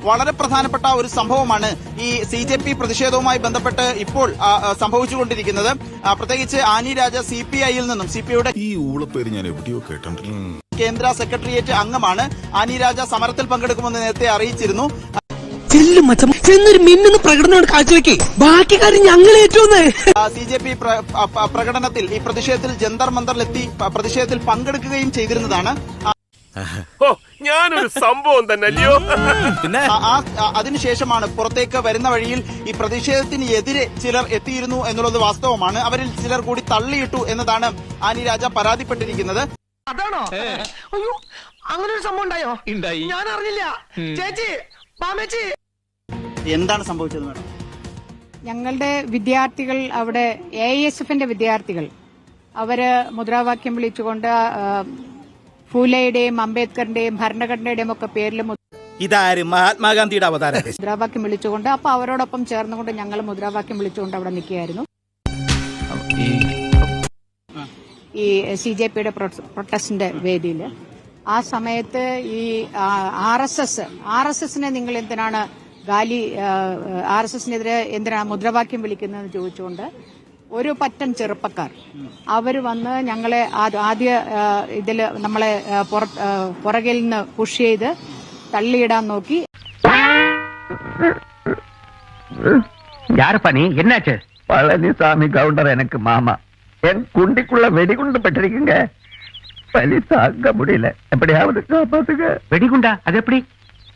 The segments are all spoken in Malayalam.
വളരെ പ്രധാനപ്പെട്ട ഒരു സംഭവമാണ് ഈ CJP പ്രതിഷേധവുമായി ബന്ധപ്പെട്ട് ഇപ്പോൾ സംഭവിച്ചുകൊണ്ടിരിക്കുന്നത്. പ്രത്യേകിച്ച് ആനി രാജ CPI-യിൽ നിന്നും CPI-യുടെ ഈ ഊളപ്പേര് ഞാൻ എവിടെയോ കേട്ടിട്ടുണ്ട്. കേന്ദ്ര സെക്രട്ടേറിയറ്റ് അംഗമാണ്. ആനി രാജ സമരത്തിൽ പങ്കെടുക്കുമെന്ന് നേരത്തെ അറിയിച്ചിരുന്നു. പ്രകടനം കാഴ്ചവെക്കേ ബാക്കി കാര്യം ഞങ്ങൾ ഏറ്റവും CJP പ്രകടനത്തിൽ ഈ പ്രതിഷേധത്തിൽ ജന്തർ മന്ദറിലെത്തി പ്രതിഷേധത്തിൽ പങ്കെടുക്കുകയും ചെയ്തിരുന്നതാണ്. ഞാനൊരു സംഭവം തന്നെ അല്ലയോ. അതിനുശേഷമാണ് പുറത്തേക്ക് വരുന്ന വഴിയിൽ ഈ പ്രതിഷേധത്തിന് എതിരെ ചിലർ എത്തിയിരുന്നു എന്നുള്ളത് വാസ്തവമാണ്. അവരിൽ ചിലർ കൂടി തള്ളിയിട്ടു എന്നതാണ് ആനി രാജ പരാതിപ്പെട്ടിരിക്കുന്നത്. അതാണോ? അയ്യോ, അങ്ങനെ ഒരു സംഭവം ഉണ്ടായോ? ഞാൻ അറിഞ്ഞില്ല. ചേച്ചി, മാമേച്ചി, എന്താണ് സംഭവിച്ചത് മാഡം? ഞങ്ങളുടെ വിദ്യാർത്ഥികൾ അവിടെ AISF-ന്റെ വിദ്യാർത്ഥികൾ അവര് മുദ്രാവാക്യം വിളിച്ചുകൊണ്ട് ഫൂലെയുടെയും അംബേദ്കറിന്റെയും ഭരണഘടനയുടെയും ഒക്കെ പേരിൽ ഇതാര് മഹാത്മാഗാന്ധിയുടെ അവതാരം മുദ്രാവാക്യം വിളിച്ചുകൊണ്ട് അപ്പൊ അവരോടൊപ്പം ചേർന്നുകൊണ്ട് ഞങ്ങൾ മുദ്രാവാക്യം വിളിച്ചുകൊണ്ട് അവിടെ നിൽക്കുകയായിരുന്നു. ഈ CJP-യുടെ പ്രൊട്ടസ്റ്റിന്റെ വേദിയിൽ ആ സമയത്ത് ഈ RSS-നെ നിങ്ങൾ എന്തിനാണ് RSS-നെതിരെ എന്തിനാണ് മുദ്രാവാക്യം വിളിക്കുന്നതെന്ന് ചോദിച്ചുകൊണ്ട് ഒരു പറ്റം ചെറുപ്പക്കാർ അവര് വന്ന് ഞങ്ങളെ ആദ്യ ഇതില് നമ്മളെ പുറകിൽ നിന്ന് പുഷ് ചെയ്ത് തള്ളിയിടാൻ നോക്കി. யாருப்பா என்னாச்சு? பழனிசாமி கவுண்டர் எனக்கு மாமா. என் குண்டிக்குள்ள வெடிகுண்டு பெற்றிருக்குங்க. பலி தாங்க முடியல. எப்படியாவது காப்பாத்துங்க. வெடிகுண்டா? அது எப்படி?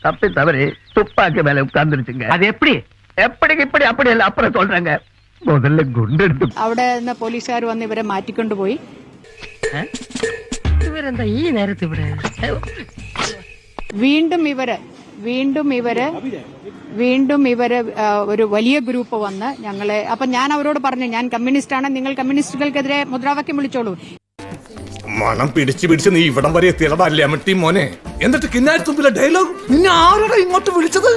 தப்பி தவறி துப்பாக்கி மேல உட்கார்ந்துருச்சுங்க. அது எப்படி? இப்படி அப்படி இல்ல, அப்புறம் சொல்றாங்க. முதல்ல குண்டு எடுத்து അവിടെ നിന്ന് പോലീസുകാർ വന്ന് ഇവരെ മാറ്റിക്കൊണ്ടുപോയി. ഇവരെന്താ ഈ നേരത്തെ ഇവിടെ? വീണ്ടും ഇവര് ഒരു വലിയ ഗ്രൂപ്പ് വന്ന് ഞങ്ങളെ അപ്പൊ ഞാൻ അവരോട് പറഞ്ഞു, ഞാൻ കമ്മ്യൂണിസ്റ്റാണ്, നിങ്ങൾ കമ്മ്യൂണിസ്റ്റുകൾക്കെതിരെ മുദ്രാവാക്യം വിളിച്ചോളൂ. മണം പിടിച്ച് നീ ഇവിടം വരെ എത്തിയതല്ലേ അമ്മട്ടി മോനെ. എന്നിട്ട് കിന്നാരത്തുമ്പിലെ ഡയലോഗ് നിന്നെ ആരോടാ ഇങ്ങോട്ട് വിളിച്ചത്?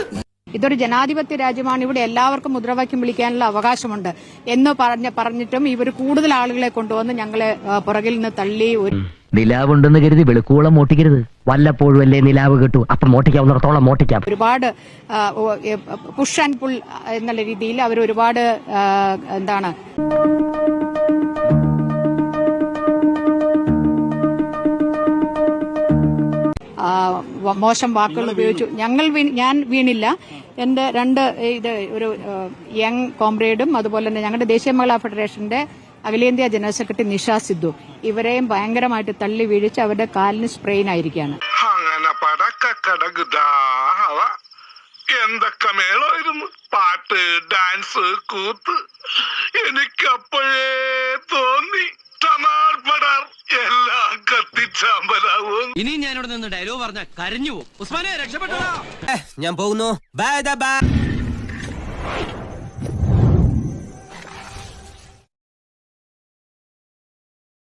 ഇതൊരു ജനാധിപത്യ രാജ്യമാണ്, ഇവിടെ എല്ലാവർക്കും മുദ്രാവാക്യം വിളിക്കാനുള്ള അവകാശമുണ്ട് എന്ന് പറഞ്ഞിട്ടും ഇവർ കൂടുതൽ ആളുകളെ കൊണ്ടുവന്ന് ഞങ്ങളെ പുറകിൽ നിന്ന് തള്ളി. നിലാവുണ്ടെന്ന് കരുതി വെളുക്കോളം മോട്ടിക്കരുത്. വല്ലപ്പോഴും അല്ലേ നിലാവ് കിട്ടൂ, അപ്പം മോട്ടിക്കാവുന്നിടത്തോളം മോട്ടിക്കാം. ഒരുപാട് പുഷ് ആൻഡ് പുൾ എന്നുള്ള രീതിയിൽ അവർ ഒരുപാട് എന്താണ് മോശം വാക്കുകൾ ഉപയോഗിച്ചു. ഞാൻ വീണില്ല. എന്റെ ഒരു യങ് കോംറേഡും അതുപോലെ തന്നെ ഞങ്ങളുടെ ദേശീയ മഹിളാ ഫെഡറേഷന്റെ അഖിലേന്ത്യാ ജനറൽ സെക്രട്ടറി നിഷ സിദ്ധു ഇവരെയും ഭയങ്കരമായിട്ട് തള്ളി വീഴിച്ച് അവരുടെ കാലിന് സ്പ്രെയിൻ ആയിരിക്കുകയാണ്. എന്തൊക്കെ മേളായിരുന്നു, പാട്ട്, ഡാൻസ്, കൂത്ത്. എനിക്കപ്പോഴേ തോന്നി എല്ലാം കത്തിച്ചാമ്പലാവും. ഇനി ഞാനിവിടെ നിന്ന് ഡയലോഗ് പറഞ്ഞ കരഞ്ഞു പോകും. ഉസ്മാനെ രക്ഷപ്പെട്ടോ. ഞാൻ പോകുന്നു. ബൈ.